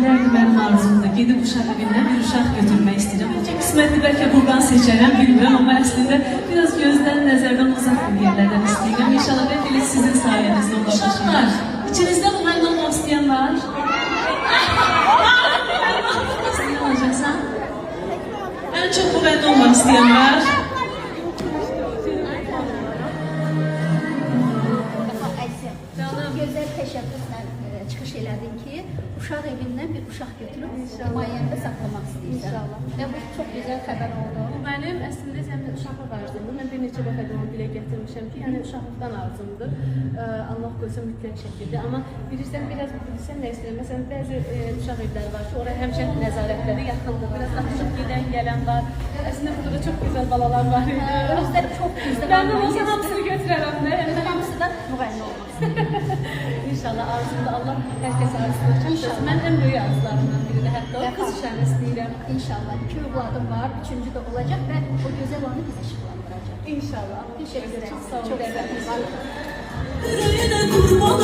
illərdir mənim arzumda. Gedib uşaq evindən bir uşaq götürmək istəyirəm. Bəlkə qismətli, bəlkə buradan seçərəm, bilmirəm. Amma əslində biraz gözdən, nəzərdən uzaq bir yerlərdən istəyirəm. İnşallah və belə sizin sayənizdə ola başlayacaq. Uşaqlar, içinizdə müğənni olmaq istəyən var? İstəyən olacaqsan? Ən çox müğənni olmaq istəyən var? Gözəl təşəbbüslə çıxış elədin ki, uşaq evindən bir uşaq götürüb himayəndə saxlamaq istəyirsən. Və bu çox gözəl xəbər oldu. Bu mənim əslində səmdə uşaqlıq arzumdur. Mən bir neçə dəfə də onu dilə gətirmişəm ki, yəni uşaqlıqdan arzumdur. Allah qoysa mütləq şəkildə. Amma bilirsən, biraz bilirsən nə istəyirəm. Məsələn, bəzi uşaq evləri var ki, oraya həmişə nəzarətləri yaxındır. Biraz açıq gedən, gələn var. Əslində burada da çox gözəl balalar var idi. Özləri çox güzel. Mən də olsa hamısını götürərəm. Hamısı da müğənni olmaq. İnşallah arzumda Allah hər kəs arzusuna çatdırsın. Mən ən böyük arzularımdan biri də hətta o qız uşağını istəyirəm. İnşallah. 2 övladım var, 3-cü də olacaq və o gözəl anı bizi işıqlandıracaq. İnşallah. Teşekkür ederim. Çok sağ olun. Çok sağ olun. Yüreğine kurban